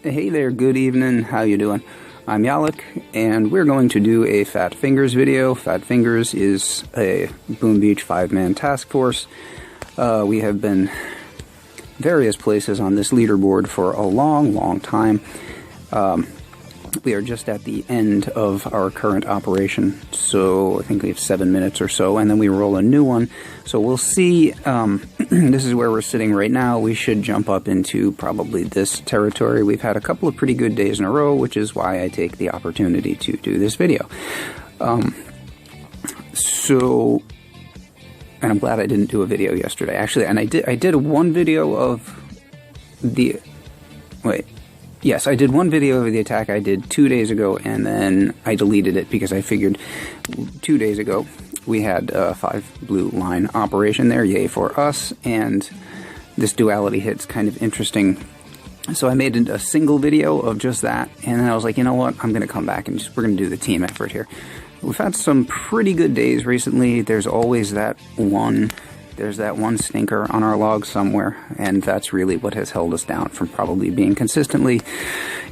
Hey there, good evening, how you doing? I'm Yalek, and we're going to do a Fat Fingers video. Fat Fingers is a Boom Beach 5-man task force. We have been various places on this leaderboard for a long time. We are just at the end of our current operation, so I think we have 7 minutes or so, and then we roll a new one. So we'll see. This is where we're sitting right now. We should jump up into probably this territory. We've had a couple of pretty good days in a row, which is why I take the opportunity to do this video. And I'm glad I didn't do a video yesterday, actually. And I did one video of the... Wait. Yes, I did one video of the attack I did 2 days ago, and then I deleted it because I figured 2 days ago we had a 5 blue line operation there, yay for us, and this duality hit's kind of interesting. So I made a single video of just that, and then I was like, you know what, I'm going to come back and we're going to do the team effort here. We've had some pretty good days recently. There's always that one... There's that one stinker on our log somewhere, and that's really what has held us down from probably being consistently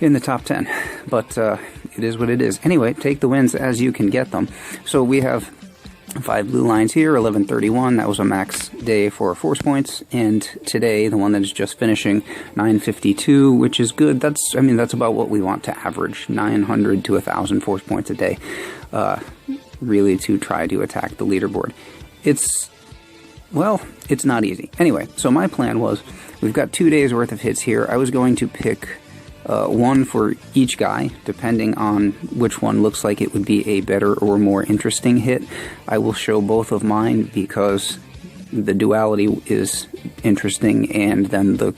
in the top 10. But it is what it is. Anyway, take the wins as you can get them. So we have 5 blue lines here, 1131. That was a max day for force points. And today, the one that is just finishing, 952, which is good. That's about what we want to average, 900 to 1,000 force points a day, really to try to attack the leaderboard. Well, it's not easy. Anyway, so my plan was, we've got 2 days worth of hits here. I was going to pick one for each guy, depending on which one looks like it would be a better or more interesting hit. I will show both of mine because the duality is interesting, and then the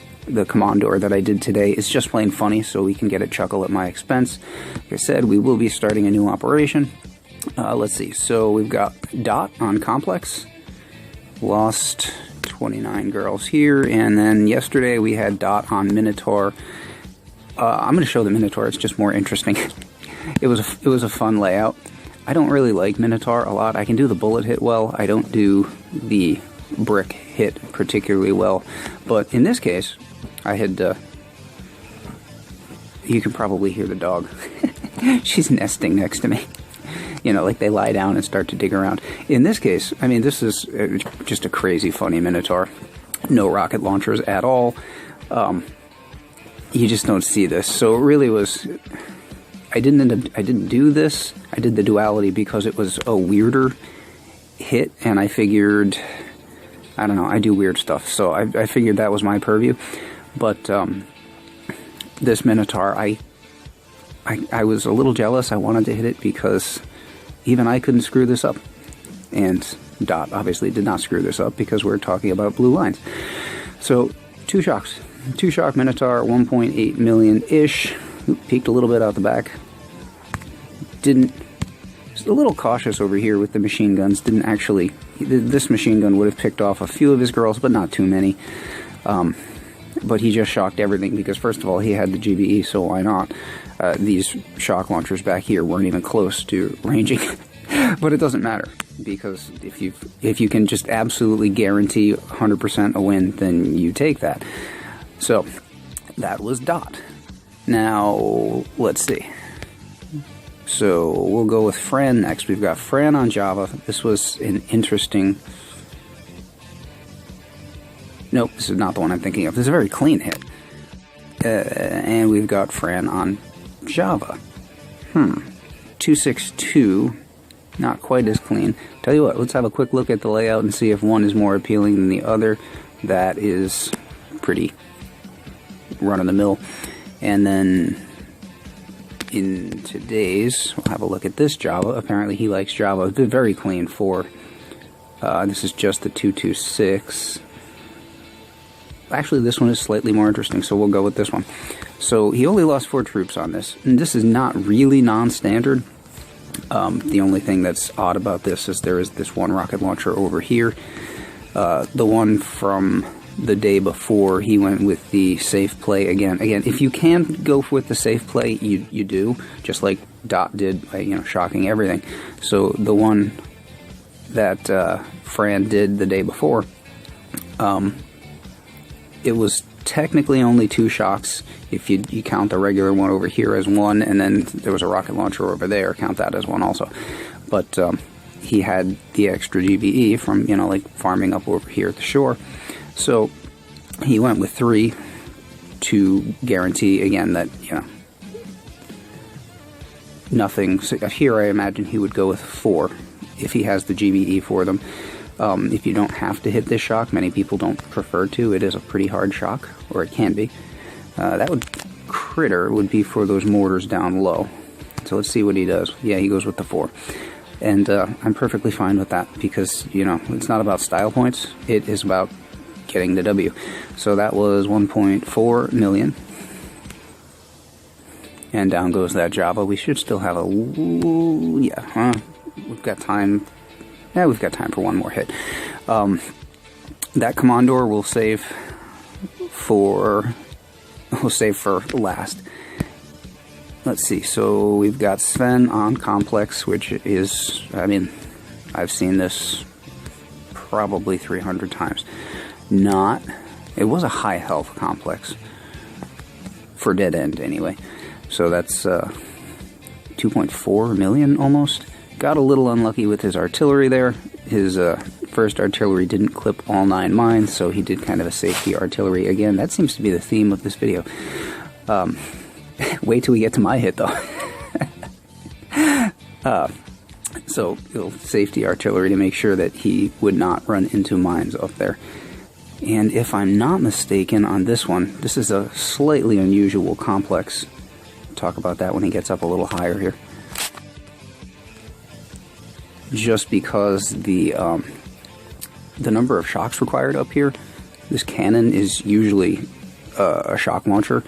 Commandor that I did today is just plain funny, so we can get a chuckle at my expense. Like I said, we will be starting a new operation. Let's see, so we've got Dot on Complex. Lost 29 girls here, and then yesterday we had Dot on Minotaur. I'm going to show the Minotaur, it's just more interesting. It was a fun layout. I don't really like Minotaur a lot. I can do the bullet hit well. I don't do the brick hit particularly well. But in this case, I had... you can probably hear the dog. She's nesting next to me. You know, like they lie down and start to dig around. In this case, I mean, this is just a crazy funny Minotaur. No rocket launchers at all. You just don't see this. So it really was... I didn't do this. I did the duality because it was a weirder hit, and I figured... I don't know, I do weird stuff, so I figured that was my purview. But this Minotaur, I was a little jealous. I wanted to hit it because... even I couldn't screw this up. And Dot obviously did not screw this up because we're talking about blue lines. So, 2 shocks. 2 shock Minotaur, 1.8 million-ish. Peeked a little bit out the back. Just a little cautious over here with the machine guns. Didn't actually... This machine gun would have picked off a few of his girls, but not too many. But he just shocked everything because, first of all, he had the GBE, so why not? These shock launchers back here weren't even close to ranging. But it doesn't matter, because if you can just absolutely guarantee 100% a win, then you take that. So, that was Dot. Now, let's see. So, we'll go with Fran next. We've got Fran on Java. This was an interesting... Nope, this is not the one I'm thinking of. This is a very clean hit. And we've got Fran on Java. 262. Not quite as clean. Tell you what, let's have a quick look at the layout and see if one is more appealing than the other. That is pretty run-of-the-mill. And then in today's, we'll have a look at this Java. Apparently he likes Java. It's a very clean 4. This is just the 226. Actually, this one is slightly more interesting, so we'll go with this one. So, he only lost 4 troops on this. And this is not really non-standard. The only thing that's odd about this is there is this one rocket launcher over here. The one from the day before, he went with the safe play again. Again, if you can go with the safe play, you do. Just like Dot did by, shocking everything. So, the one that Fran did the day before... it was technically only 2 shocks if you count the regular one over here as one, and then there was a rocket launcher over there, count that as one also. But he had the extra GBE from, like farming up over here at the shore. So he went with 3 to guarantee, again, that, nothing. So here I imagine he would go with 4 if he has the GBE for them. If you don't have to hit this shock, many people don't prefer to. It is a pretty hard shock, or it can be. That critter would be for those mortars down low. So let's see what he does. Yeah, he goes with the 4. And I'm perfectly fine with that because, it's not about style points. It is about getting the W. So that was 1.4 million. And down goes that Java. We should still have we've got time. Yeah, we've got time for one more hit. That Commandor we'll save for last. Let's see. So we've got Sven on Complex, which is, I've seen this probably 300 times. It was a high health complex for Dead End anyway. So that's 2.4 million almost. Got a little unlucky with his artillery there. His first artillery didn't clip all 9 mines, so he did kind of a safety artillery. Again, that seems to be the theme of this video. Wait till we get to my hit, though. So, safety artillery to make sure that he would not run into mines up there. And if I'm not mistaken on this one, this is a slightly unusual complex. Talk about that when he gets up a little higher here. Just because the number of shocks required up here, this cannon is usually a shock launcher.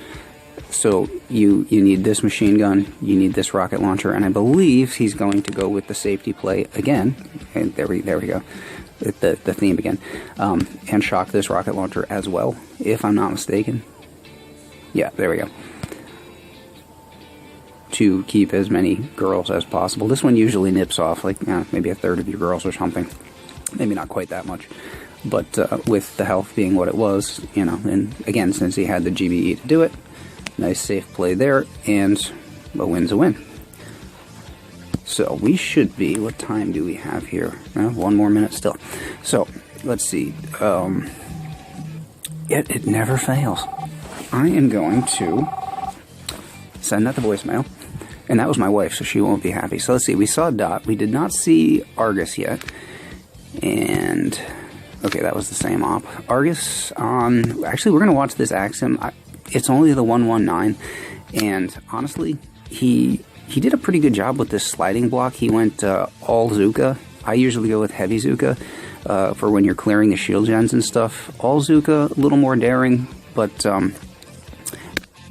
So you need this machine gun, you need this rocket launcher, and I believe he's going to go with the safety play again. And there we go, the theme again, and shock this rocket launcher as well, if I'm not mistaken. Yeah, there we go. To keep as many girls as possible. This one usually nips off like maybe a third of your girls or something. Maybe not quite that much. But with the health being what it was, and again, since he had the GBE to do it, nice safe play there, and a win's a win. So we should be, what time do we have here? 1 more minute still. So, let's see. It never fails. I am going to send that to voicemail. And that was my wife, so she won't be happy. So let's see, we saw Dot. We did not see Argus yet. And, okay, that was the same op. Argus on, actually, we're going to watch this Axiom. It's only the 119. And honestly, he did a pretty good job with this sliding block. He went all Zuka. I usually go with heavy Zuka for when you're clearing the shield gens and stuff. All Zuka, a little more daring, but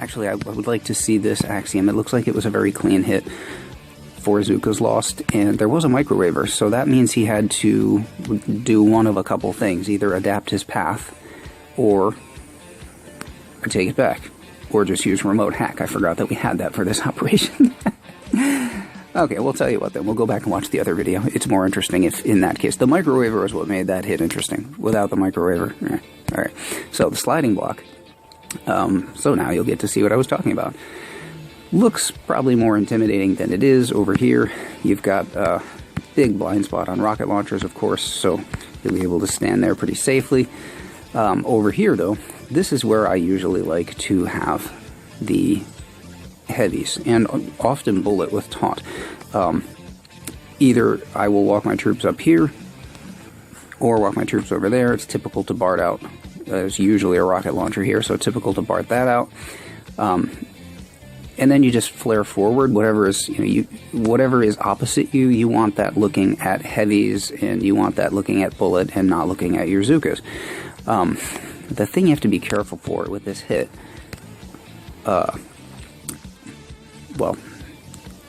actually, I would like to see this Axiom. It looks like it was a very clean hit for Zuka's Lost, and there was a microwaver, so that means he had to do one of a couple things. Either adapt his path, or take it back, or just use remote hack. I forgot that we had that for this operation. Okay, we'll tell you what then. We'll go back and watch the other video. It's more interesting if, in that case, the microwaver is what made that hit interesting. Without the microwaver, alright. So, the sliding block. So now you'll get to see what I was talking about. Looks probably more intimidating than it is. Over here, you've got a big blind spot on rocket launchers, of course, so you'll be able to stand there pretty safely. Over here, though, this is where I usually like to have the heavies, and often bullet with taunt. Either I will walk my troops up here, or walk my troops over there. It's typical to BART out. There's usually a rocket launcher here, so typical to BART that out. And then you just flare forward. Whatever is whatever is opposite you, you want that looking at heavies, and you want that looking at bullet and not looking at your Zukas. The thing you have to be careful for with this hit, the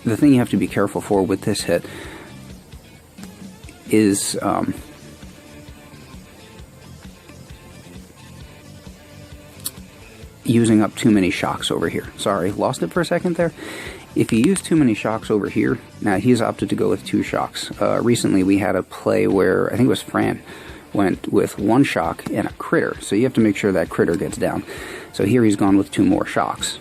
thing you have to be careful for with this hit is using up too many shocks over here. Sorry, lost it for a second there. If you use too many shocks over here, now he's opted to go with 2 shocks. Recently we had a play where, I think it was Fran, went with 1 shock and a critter. So you have to make sure that critter gets down. So here he's gone with 2 more shocks.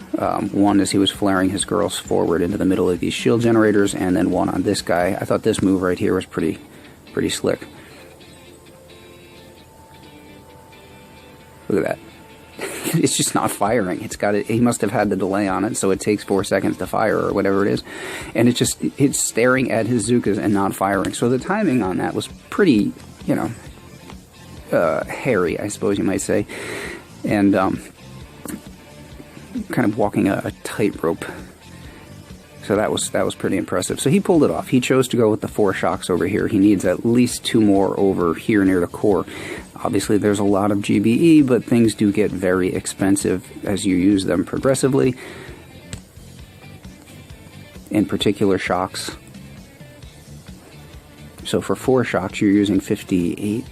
One as he was flaring his girls forward into the middle of these shield generators, and then 1 on this guy. I thought this move right here was pretty slick. Look at that. It's just not firing. He must have had the delay on it, so it takes 4 seconds to fire or whatever it is. And it's staring at his Zookas and not firing. So the timing on that was pretty, hairy, I suppose you might say. And kind of walking a tightrope. So that was pretty impressive. So he pulled it off. He chose to go with the 4 shocks over here. He needs at least 2 more over here near the core. Obviously, there's a lot of GBE, but things do get very expensive as you use them progressively. In particular, shocks. So for 4 shocks, you're using 58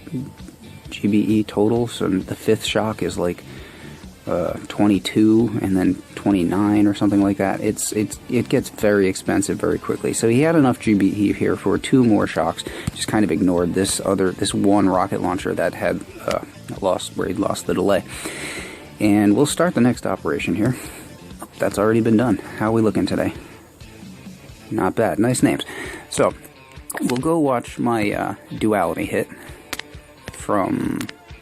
GBE total. So the 5th shock is like 22, and then 29 or something like that. It gets very expensive very quickly. So he had enough GBE here for 2 more shocks. Just kind of ignored this 1 rocket launcher that had where he'd lost the delay. And we'll start the next operation here. That's already been done. How are we looking today? Not bad. Nice names. So we'll go watch my duality hit from.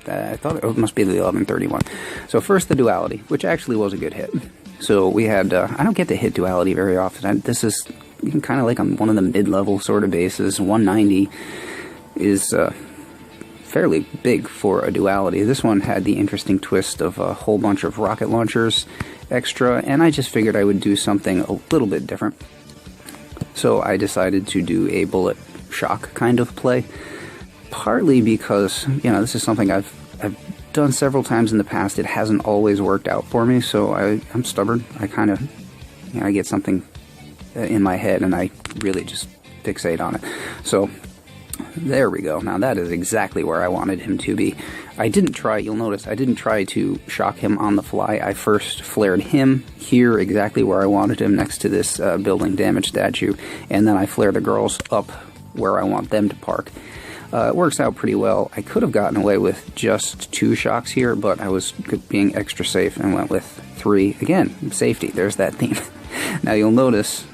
I thought it must be the 1131. So first the duality, which actually was a good hit. So we had, I don't get to hit duality very often. This is kind of like on one of the mid-level sort of bases. 190 is fairly big for a duality. This one had the interesting twist of a whole bunch of rocket launchers extra, and I just figured I would do something a little bit different. So I decided to do a bullet shock kind of play. Partly because, this is something I've done several times in the past. It hasn't always worked out for me, so I'm stubborn. I kind of, I get something in my head and I really just fixate on it. So there we go. Now that is exactly where I wanted him to be. You'll notice, I didn't try to shock him on the fly. I first flared him here exactly where I wanted him, next to this building damage statue, and then I flare the girls up where I want them to park. It works out pretty well. I could have gotten away with just 2 shocks here, but I was being extra safe and went with 3. Again, safety. There's that theme. Now you'll notice,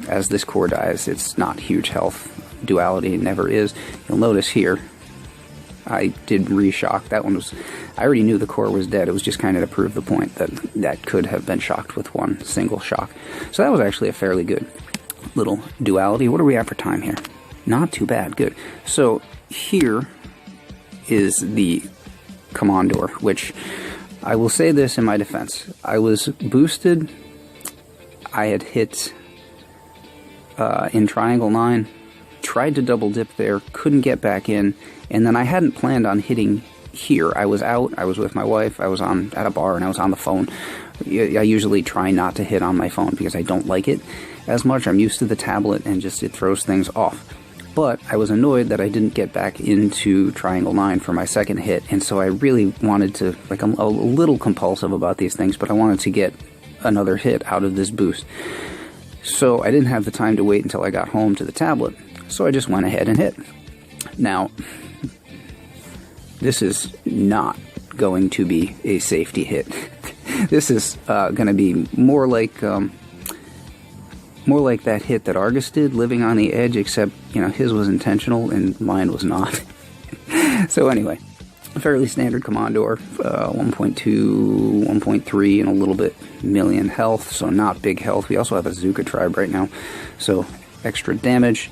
as this core dies, it's not huge health. Duality never is. You'll notice here, I did reshock. That one was, I already knew the core was dead. It was just kind of to prove the point that could have been shocked with 1 single shock. So that was actually a fairly good little duality. What are we at for time here? Not too bad, good. So here is the Commandor, which I will say this in my defense. I was boosted. I had hit in Triangle 9, tried to double dip there, couldn't get back in, and then I hadn't planned on hitting here. I was out, I was with my wife, I was at a bar, and I was on the phone. I usually try not to hit on my phone because I don't like it as much. I'm used to the tablet and just it throws things off. But I was annoyed that I didn't get back into Triangle 9 for my second hit, and so I really wanted to, I'm a little compulsive about these things, but I wanted to get another hit out of this boost. So I didn't have the time to wait until I got home to the tablet, so I just went ahead and hit. Now, this is not going to be a safety hit. This is going to be more like that hit that Argus did, living on the edge, except, his was intentional and mine was not. So anyway, a fairly standard Commandor, 1.2, 1.3, and a little bit million health, so not big health. We also have a Zooka tribe right now, so extra damage.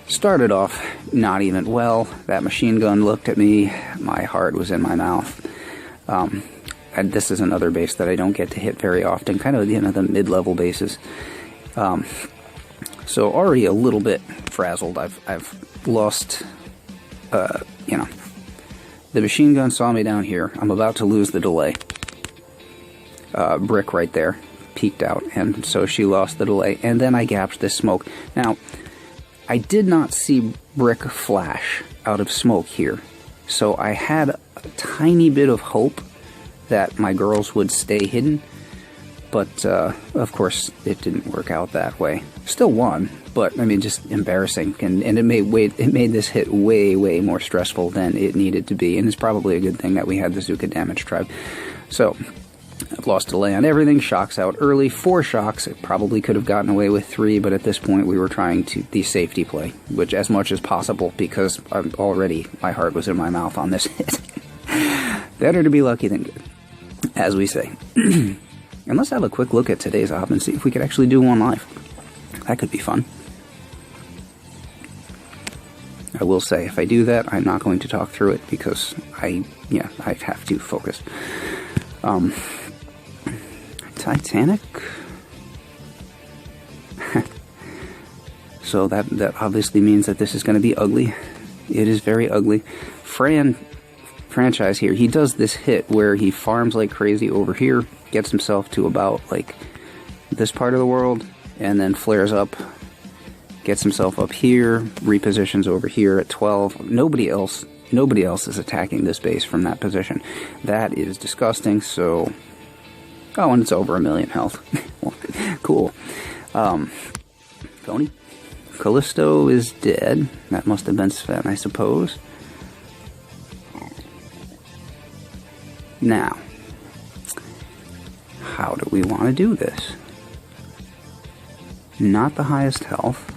Started off not even well. That machine gun looked at me. My heart was in my mouth. And this is another base that I don't get to hit very often, kind of the mid-level bases. So already a little bit frazzled. I've lost, the machine gun saw me down here. I'm about to lose the delay. Brick right there peeked out, and so she lost the delay. And then I gapped this smoke. Now, I did not see Brick flash out of smoke here, so I had a tiny bit of hope that my girls would stay hidden, But, of course, it didn't work out that way. Still won, but, I mean, just embarrassing. And it made this hit way, way more stressful than it needed to be. And it's probably a good thing that we had the Zuka Damage Tribe. So, I've lost delay on everything. Shocks out early. 4 shocks. It probably could have gotten away with 3, but at this point we were trying the safety play, which as much as possible, because my heart was in my mouth on this hit. Better to be lucky than good, as we say. And let's have a quick look at today's op and see if we could actually do one live. That could be fun. I will say, if I do that, I'm not going to talk through it because I have to focus. Titanic. So that obviously means that this is going to be ugly. It is very ugly. Franchise here, he does this hit where he farms like crazy over here, gets himself to about like this part of the world, and then flares up, gets himself up here, repositions over here at 12. Nobody else is attacking this base from that position. That is disgusting. So, oh, and it's over 1 million health. Cool. Coney? Callisto is dead. That must have been Sven, I suppose. Now, how do we want to do this? Not the highest health.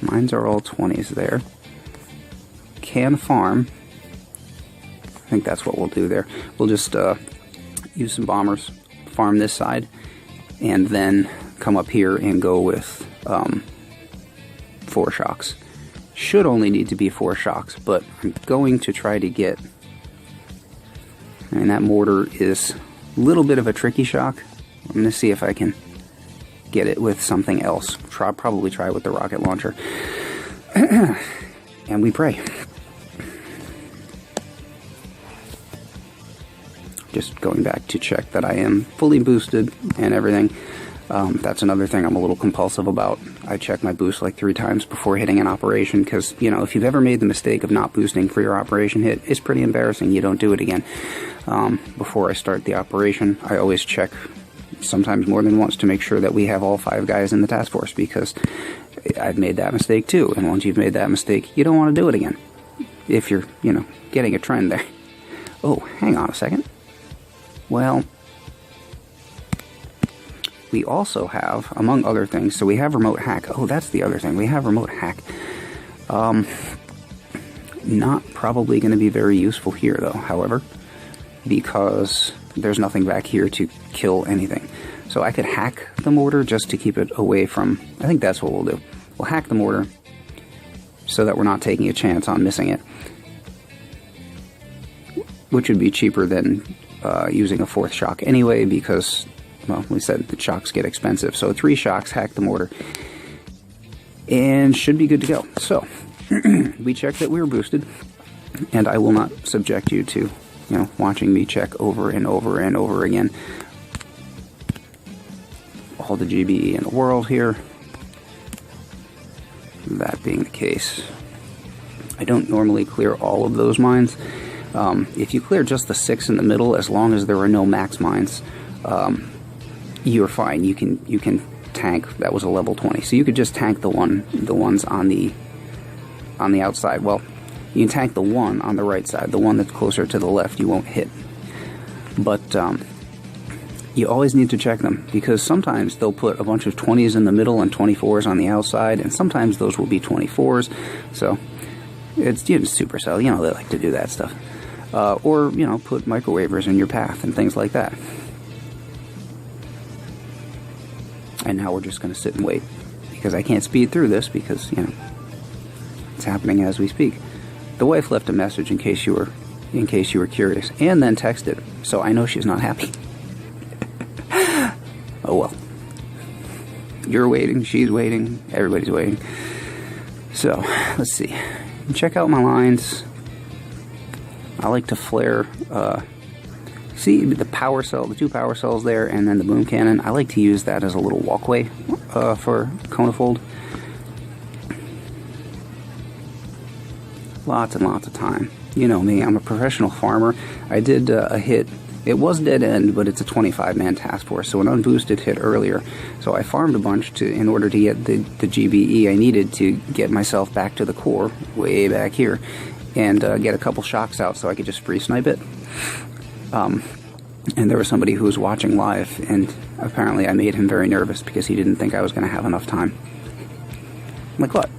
Mines are all 20s there. Can farm. I think that's what we'll do there. We'll just use some bombers, farm this side, and then come up here and go with 4 shocks. Should only need to be 4 shocks, but I'm going to try to get... And that mortar is a little bit of a tricky shock. I'm going to see if I can get it with something else. Probably try with the rocket launcher. And we pray. Just going back to check that I am fully boosted and everything. That's another thing I'm a little compulsive about. I check my boost like 3 times before hitting an operation because, you know, if you've ever made the mistake of not boosting for your operation hit, it's pretty embarrassing. You don't do it again. Before I start the operation, I always check sometimes more than once to make sure that we have all 5 guys in the task force because I've made that mistake too. And once you've made that mistake, you don't want to do it again. If you're, you know, getting a trend there. Oh, hang on a second. Well... We also have, among other things, so we have remote hack. Oh, that's the other thing. We have remote hack. Not probably going to be very useful here, though, however, because there's nothing back here to kill anything. So I could hack the mortar just to keep it away from... I think that's what we'll do. We'll hack the mortar so that we're not taking a chance on missing it, which would be cheaper than using a 4th shock anyway, because... Well, we said the shocks get expensive, so 3 shocks, hack the mortar, and should be good to go. So, we checked that we were boosted, and I will not subject you to, you know, watching me check over and over and over again all the GBE in the world here. That being the case, I don't normally clear all of those mines. If you clear just the 6 in the middle, as long as there are no max mines, you're fine. You can tank. That was a level 20, so you could just tank the ones on the outside. Well, you can tank the one on the right side. The one that's closer to the left, you won't hit. But you always need to check them because sometimes they'll put a bunch of 20s in the middle and 24s on the outside, and sometimes those will be 24s. So it's, you know, Supercell. You know, they like to do that stuff. Or, you know, put microwavers in your path and things like that. And now we're just going to sit and wait because I can't speed through this because, you know, it's happening as we speak. The wife left a message in case you were curious, and then texted, so I know she's not happy. Oh well. You're waiting, she's waiting, everybody's waiting. So, let's see. Check out my lines. I like to flare, see the power cell, the 2 power cells there, and then the boom cannon. I like to use that as a little walkway for Conefold. Lots and lots of time. You know me, I'm a professional farmer. I did a hit It was dead end, but it's a 25-man task force, so an unboosted hit earlier. So I farmed a bunch in order to get the GBE I needed to get myself back to the core, way back here, and get a couple shocks out so I could just free snipe it. And there was somebody who was watching live, and apparently I made him very nervous because he didn't think I was going to have enough time. I'm like, what?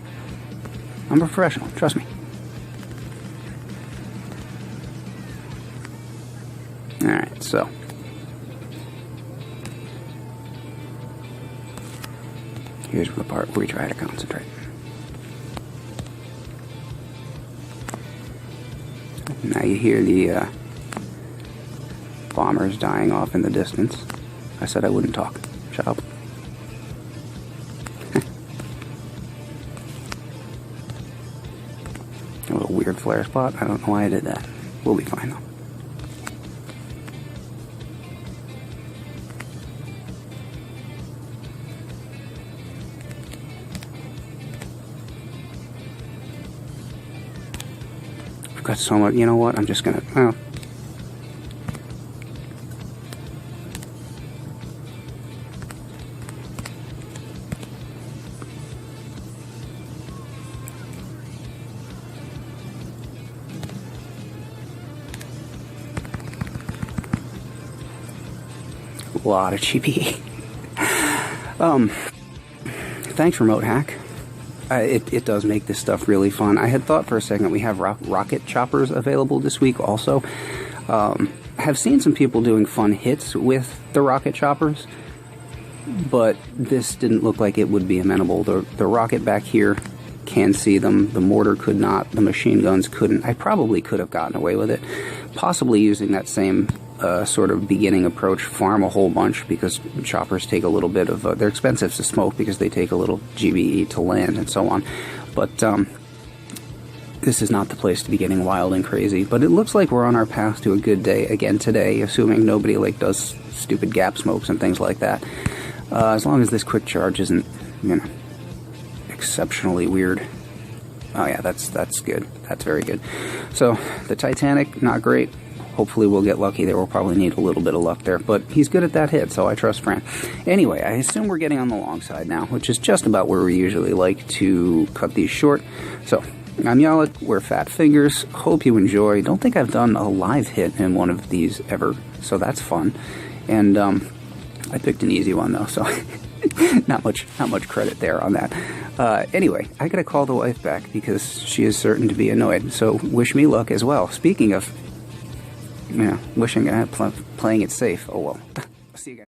I'm a professional, trust me. Alright, so. Here's the part where we try to concentrate. Now you hear the bombers dying off in the distance. I said I wouldn't talk. Shut up. A little weird flare spot. I don't know why I did that. We'll be fine though. I've got so much. You know what? I'm just gonna. Oh. A lot of GBE. Thanks, Remote Hack. It does make this stuff really fun. I had thought for a second we have rocket choppers available this week also. Have seen some people doing fun hits with the rocket choppers, but this didn't look like it would be amenable. The rocket back here can see them. The mortar could not. The machine guns couldn't. I probably could have gotten away with it. Possibly using that same sort of beginning approach, farm a whole bunch, because choppers take a little bit of, they're expensive to smoke because they take a little GBE to land and so on. But this is not the place to be getting wild and crazy. But it looks like we're on our path to a good day again today, assuming nobody does stupid gap smokes and things like that. As long as this quick charge isn't, exceptionally weird. Oh yeah, that's good. That's very good. So the Titanic, not great. Hopefully we'll get lucky there. We'll probably need a little bit of luck there. But he's good at that hit, so I trust Fran. Anyway, I assume we're getting on the long side now, which is just about where we usually like to cut these short. So, I'm Yalek. We're Fat Fingers. Hope you enjoy. Don't think I've done a live hit in one of these ever, so that's fun. And I picked an easy one, though, so not much credit there on that. Anyway, I gotta call the wife back because she is certain to be annoyed. So, wish me luck as well. Speaking of... wishing I had playing it safe. Oh well. See you guys.